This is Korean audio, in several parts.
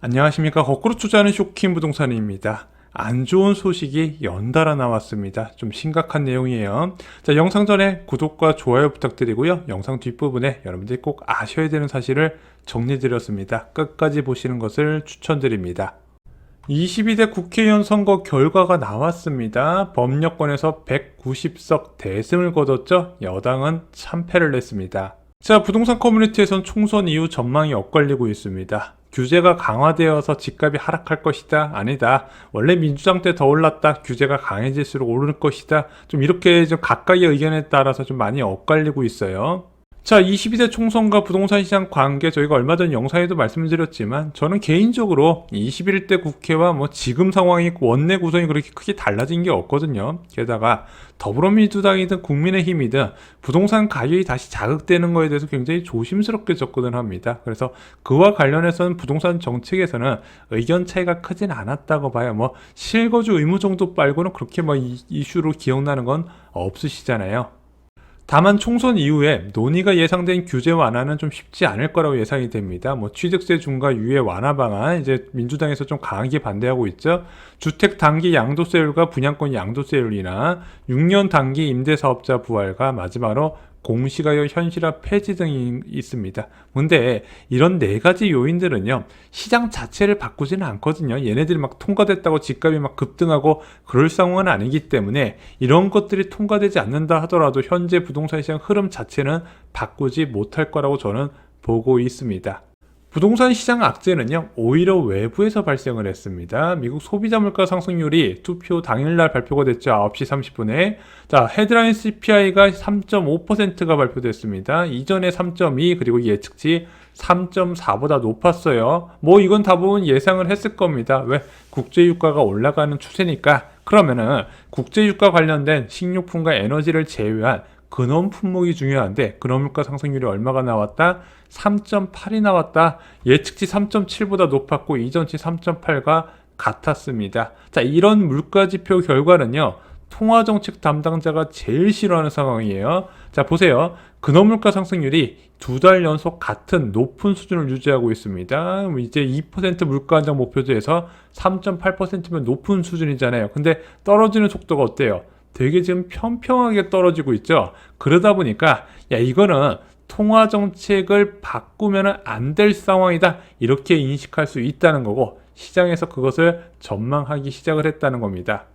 안녕하십니까. 거꾸로 투자하는 쇼킹 부동산입니다. 안 좋은 소식이 연달아 나왔습니다. 좀 심각한 내용이에요. 자, 영상 전에 구독과 좋아요 부탁드리고요. 영상 뒷부분에 여러분들이 꼭 아셔야 되는 사실을 정리드렸습니다. 끝까지 보시는 것을 추천드립니다. 22대 국회의원 선거 결과가 나왔습니다. 법력권에서 190석 대승을 거뒀죠. 여당은 참패를 냈습니다. 자, 부동산 커뮤니티에선 총선 이후 전망이 엇갈리고 있습니다. 규제가 강화되어서 집값이 하락할 것이다, 아니다, 원래 민주당 때 더 올랐다, 규제가 강해질수록 오를 것이다, 좀 이렇게 좀 각각의 의견에 따라서 좀 많이 엇갈리고 있어요. 자, 22대 총선과 부동산 시장 관계, 저희가 얼마 전 영상에도 말씀드렸지만 저는 개인적으로 21대 국회와 뭐 지금 상황이 원내 구성이 그렇게 크게 달라진 게 없거든요. 게다가 더불어민주당이든 국민의힘이든 부동산 가격이 다시 자극되는 거에 대해서 굉장히 조심스럽게 접근을 합니다. 그래서 그와 관련해서는 부동산 정책에서는 의견 차이가 크진 않았다고 봐요. 뭐 실거주 의무 정도 말고는 그렇게 뭐 이슈로 기억나는 건 없으시잖아요. 다만 총선 이후에 논의가 예상된 규제 완화는 좀 쉽지 않을 거라고 예상이 됩니다. 뭐 취득세 중과 유예 완화 방안, 이제 민주당에서 좀 강하게 반대하고 있죠. 주택 단기 양도세율과 분양권 양도세율이나 6년 단기 임대사업자 부활과 마지막으로 공시가격 현실화 폐지 등이 있습니다. 근데 이런 네 가지 요인들은요, 시장 자체를 바꾸지는 않거든요. 얘네들이 막 통과됐다고 집값이 막 급등하고 그럴 상황은 아니기 때문에 이런 것들이 통과되지 않는다 하더라도 현재 부동산 시장 흐름 자체는 바꾸지 못할 거라고 저는 보고 있습니다. 부동산 시장 악재는요, 오히려 외부에서 발생을 했습니다. 미국 소비자 물가 상승률이 투표 당일날 발표가 됐죠. 9시 30분에. 자, 헤드라인 CPI가 3.5%가 발표됐습니다. 이전에 3.2, 그리고 예측치 3.4보다 높았어요. 뭐 이건 대부분 예상을 했을 겁니다. 왜? 국제유가가 올라가는 추세니까. 그러면은 국제유가 관련된 식료품과 에너지를 제외한 근원 품목이 중요한데 근원 물가 상승률이 얼마가 나왔다? 3.8이 나왔다. 예측치 3.7보다 높았고 이전치 3.8과 같았습니다. 자, 이런 물가 지표 결과는요, 통화정책 담당자가 제일 싫어하는 상황이에요. 자, 보세요. 근원 물가 상승률이 두 달 연속 같은 높은 수준을 유지하고 있습니다. 이제 2% 물가 안정 목표제에서 3.8%면 높은 수준이잖아요. 근데 떨어지는 속도가 어때요? 되게 지금 평평하게 떨어지고 있죠. 그러다 보니까 야, 이거는 통화정책을 바꾸면 안 될 상황이다, 이렇게 인식할 수 있다는 거고, 시장에서 그것을 전망하기 시작을 했다는 겁니다.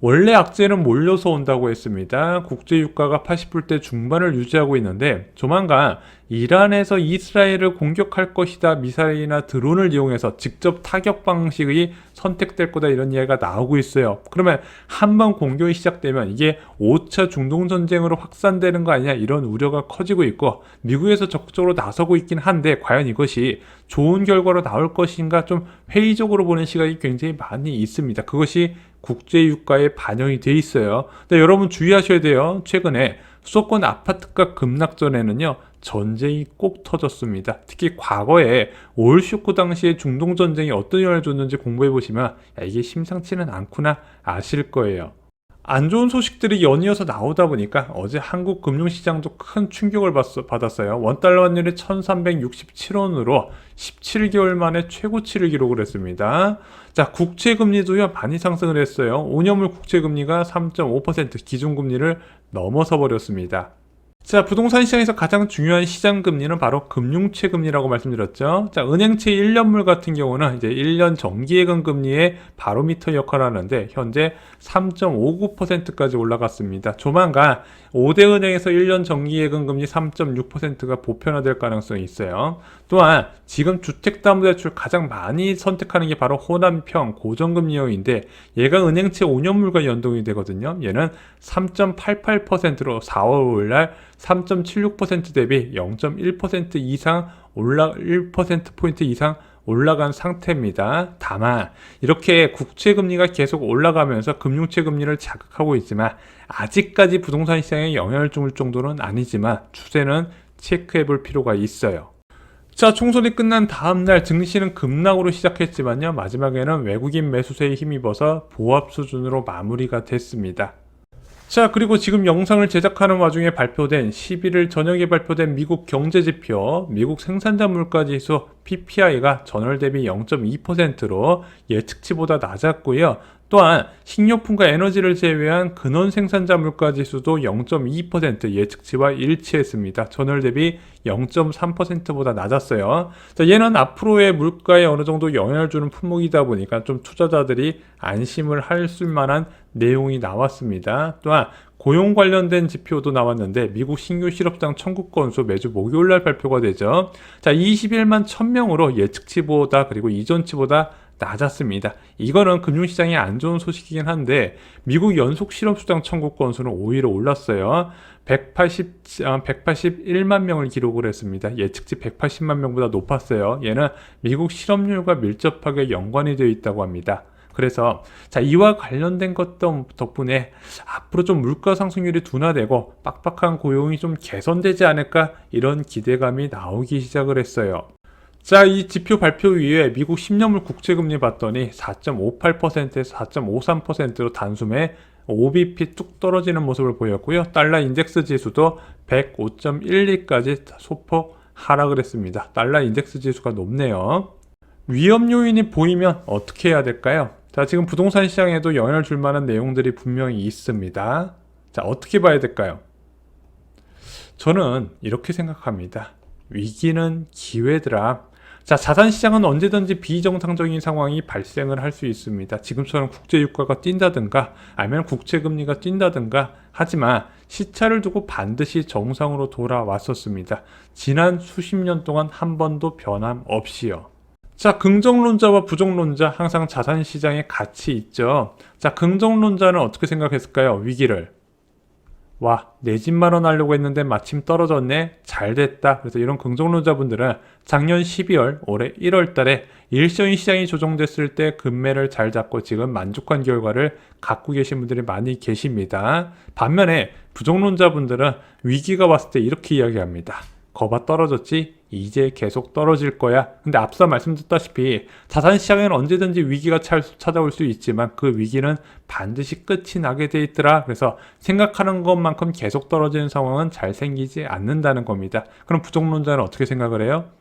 원래 악재는 몰려서 온다고 했습니다. 국제유가가 80불대 중반을 유지하고 있는데 조만간 이란에서 이스라엘을 공격할 것이다, 미사일이나 드론을 이용해서 직접 타격 방식이 선택될 거다, 이런 이야기가 나오고 있어요. 그러면 한번 공격이 시작되면 이게 5차 중동전쟁으로 확산되는 거 아니냐, 이런 우려가 커지고 있고, 미국에서 적극적으로 나서고 있긴 한데 과연 이것이 좋은 결과로 나올 것인가, 좀 회의적으로 보는 시각이 굉장히 많이 있습니다. 그것이 국제유가에 반영이 돼 있어요. 근데 여러분 주의하셔야 돼요. 최근에 수도권 아파트가 급락 전에는요, 전쟁이 꼭 터졌습니다. 특히 과거에 올 쇼크 당시에 중동전쟁이 어떤 영향을 줬는지 공부해 보시면 야, 이게 심상치는 않구나 아실 거예요. 안 좋은 소식들이 연이어서 나오다 보니까 어제 한국 금융시장도 큰 충격을 받았어요. 원달러 환율이 1367원으로 17개월 만에 최고치를 기록을 했습니다. 자, 국채금리도요, 많이 상승을 했어요. 5년물 국채금리가 3.5% 기준금리를 넘어서 버렸습니다. 자, 부동산 시장에서 가장 중요한 시장 금리는 바로 금융채 금리라고 말씀드렸죠. 자, 은행채 1년물 같은 경우는 이제 1년 정기예금 금리의 바로미터 역할을 하는데 현재 3.59%까지 올라갔습니다. 조만간 5대 은행에서 1년 정기예금 금리 3.6%가 보편화될 가능성이 있어요. 또한 지금 주택담보대출 가장 많이 선택하는 게 바로 호남형 고정금리형인데 얘가 은행채 5년물과 연동이 되거든요. 얘는 3.88%로 4월 5일날 3.76% 대비 0.1% 이상 1%포인트 이상 올라간 상태입니다. 다만 이렇게 국채금리가 계속 올라가면서 금융채금리를 자극하고 있지만 아직까지 부동산 시장에 영향을 줄 정도는 아니지만 추세는 체크해 볼 필요가 있어요. 자, 총선이 끝난 다음날 증시는 급락으로 시작했지만요, 마지막에는 외국인 매수세에 힘입어서 보합 수준으로 마무리가 됐습니다. 자, 그리고 지금 영상을 제작하는 와중에 발표된 11일 저녁에 발표된 미국 경제지표, 미국 생산자 물가지수 PPI가 전월 대비 0.2%로 예측치보다 낮았고요. 또한 식료품과 에너지를 제외한 근원 생산자 물가지수도 0.2% 예측치와 일치했습니다. 전월 대비 0.3%보다 낮았어요. 자, 얘는 앞으로의 물가에 어느 정도 영향을 주는 품목이다 보니까 좀 투자자들이 안심을 할 수 만한 내용이 나왔습니다. 또한 고용 관련된 지표도 나왔는데 미국 신규 실업장 청구 건수 매주 목요일날 발표가 되죠. 자, 21만 1000명으로 예측치보다 그리고 이전치보다 낮았습니다. 이거는 금융시장에 안 좋은 소식이긴 한데 미국 연속 실업수당 청구 건수는 오히려 올랐어요. 181만 명을 기록을 했습니다. 예측치 180만 명보다 높았어요. 얘는 미국 실업률과 밀접하게 연관이 되어 있다고 합니다. 그래서 자, 이와 관련된 것 덕분에 앞으로 좀 물가 상승률이 둔화되고 빡빡한 고용이 좀 개선되지 않을까 이런 기대감이 나오기 시작을 했어요. 자, 이 지표 발표 이후에 미국 10년물 국채금리 봤더니 4.58%에서 4.53%로 단숨에 5bp 뚝 떨어지는 모습을 보였고요. 달러 인덱스 지수도 105.12까지 소폭 하락을 했습니다. 달러 인덱스 지수가 높네요. 위험 요인이 보이면 어떻게 해야 될까요? 자, 지금 부동산 시장에도 영향을 줄 만한 내용들이 분명히 있습니다. 자, 어떻게 봐야 될까요? 저는 이렇게 생각합니다. 위기는 기회더라. 자, 자산시장은 언제든지 비정상적인 상황이 발생을 할 수 있습니다. 지금처럼 국제유가가 뛴다든가 아니면 국채금리가 뛴다든가 하지만 시차를 두고 반드시 정상으로 돌아왔었습니다. 지난 수십 년 동안 한 번도 변함없이요. 자, 긍정론자와 부정론자 항상 자산시장에 같이 있죠. 자, 긍정론자는 어떻게 생각했을까요? 위기를. 와, 내 집 마련하려고 했는데 마침 떨어졌네. 잘 됐다. 그래서 이런 긍정론자분들은 작년 12월, 올해 1월 달에 일시적인 시장이 조정됐을 때 금매를 잘 잡고 지금 만족한 결과를 갖고 계신 분들이 많이 계십니다. 반면에 부정론자분들은 위기가 왔을 때 이렇게 이야기합니다. 거봐 떨어졌지? 이제 계속 떨어질 거야. 근데 앞서 말씀드렸다시피 자산시장에는 언제든지 위기가 찾아올 수 있지만 그 위기는 반드시 끝이 나게 돼 있더라. 그래서 생각하는 것만큼 계속 떨어지는 상황은 잘 생기지 않는다는 겁니다. 그럼 부정론자는 어떻게 생각을 해요?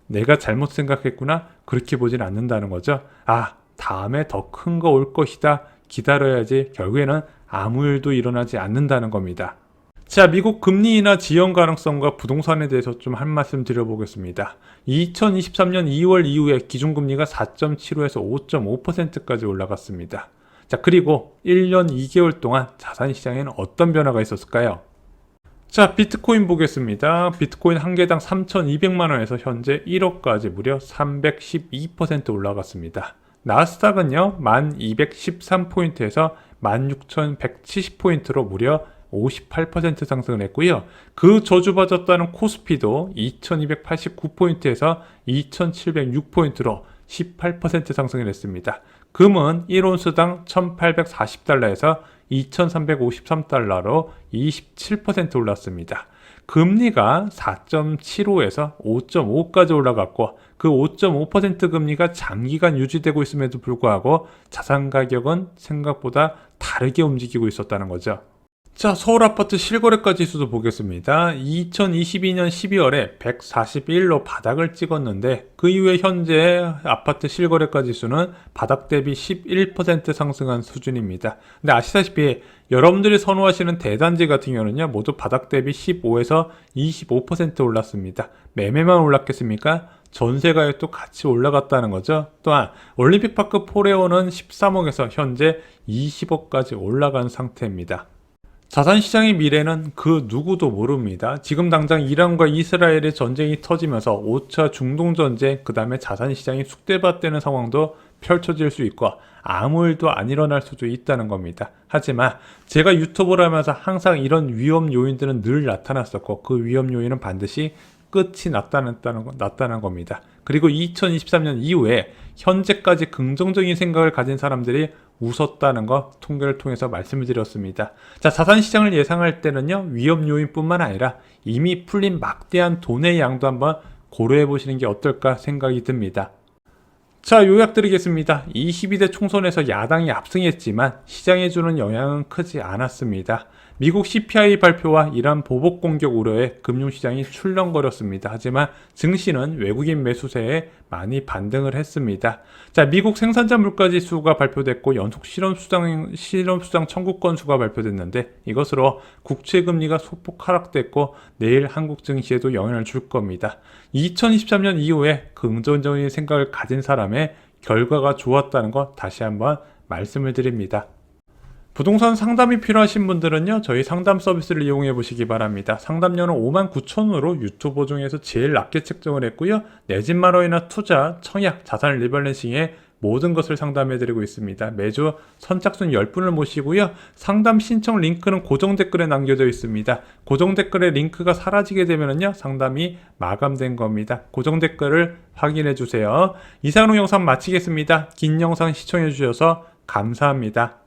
내가 잘못 생각했구나? 그렇게 보진 않는다는 거죠. 아, 다음에 더 큰 거 올 것이다. 기다려야지. 결국에는 아무 일도 일어나지 않는다는 겁니다. 자, 미국 금리 인하 지연 가능성과 부동산에 대해서 좀 한 말씀 드려보겠습니다. 2023년 2월 이후에 기준금리가 4.75에서 5.5%까지 올라갔습니다. 자, 그리고 1년 2개월 동안 자산시장에는 어떤 변화가 있었을까요? 자, 비트코인 보겠습니다. 비트코인 한 개당 3,200만원에서 현재 1억까지 무려 312% 올라갔습니다. 나스닥은요, 1213포인트에서 16,170포인트로 무려 58% 상승을 했고요. 그 저주받았다는 코스피도 2289포인트에서 2706포인트로 18% 상승을 했습니다. 금은 1온스당 1840달러에서 2353달러로 27% 올랐습니다. 금리가 4.75에서 5.5까지 올라갔고 그 5.5% 금리가 장기간 유지되고 있음에도 불구하고 자산 가격은 생각보다 다르게 움직이고 있었다는 거죠. 자, 서울 아파트 실거래가 지수도 보겠습니다. 2022년 12월에 141로 바닥을 찍었는데 그 이후에 현재 아파트 실거래가 지수는 바닥 대비 11% 상승한 수준입니다. 근데 아시다시피 여러분들이 선호하시는 대단지 같은 경우는요, 모두 바닥 대비 15에서 25% 올랐습니다. 매매만 올랐겠습니까? 전세 가격도 같이 올라갔다는 거죠. 또한 올림픽파크 포레오는 13억에서 현재 20억까지 올라간 상태입니다. 자산시장의 미래는 그 누구도 모릅니다. 지금 당장 이란과 이스라엘의 전쟁이 터지면서 5차 중동전쟁, 그 다음에 자산시장이 숙대밭되는 상황도 펼쳐질 수 있고 아무 일도 안 일어날 수도 있다는 겁니다. 하지만 제가 유튜브를 하면서 항상 이런 위험 요인들은 늘 나타났었고 그 위험 요인은 반드시 끝이 났다는 겁니다. 그리고 2023년 이후에 현재까지 긍정적인 생각을 가진 사람들이 웃었다는 거 통계를 통해서 말씀을 드렸습니다. 자, 자산시장을 예상할 때는요, 위험 요인뿐만 아니라 이미 풀린 막대한 돈의 양도 한번 고려해 보시는 게 어떨까 생각이 듭니다. 자, 요약드리겠습니다. 22대 총선에서 야당이 압승했지만 시장에 주는 영향은 크지 않았습니다. 미국 CPI 발표와 이란 보복 공격 우려에 금융시장이 출렁거렸습니다. 하지만 증시는 외국인 매수세에 많이 반등을 했습니다. 자, 미국 생산자 물가지수가 발표됐고 연속 실업수당 청구 건수가 발표됐는데 이것으로 국채금리가 소폭 하락됐고 내일 한국 증시에도 영향을 줄 겁니다. 2023년 이후에 긍정적인 생각을 가진 사람의 결과가 좋았다는 거 다시 한번 말씀을 드립니다. 부동산 상담이 필요하신 분들은요, 저희 상담 서비스를 이용해 보시기 바랍니다. 상담료는 59,000원으로 유튜버 중에서 제일 낮게 책정을 했고요. 내 집 마련이나 투자, 청약, 자산 리밸런싱에 모든 것을 상담해 드리고 있습니다. 매주 선착순 10분을 모시고요. 상담 신청 링크는 고정 댓글에 남겨져 있습니다. 고정 댓글의 링크가 사라지게 되면요, 상담이 마감된 겁니다. 고정 댓글을 확인해 주세요. 이상으로 영상 마치겠습니다. 긴 영상 시청해 주셔서 감사합니다.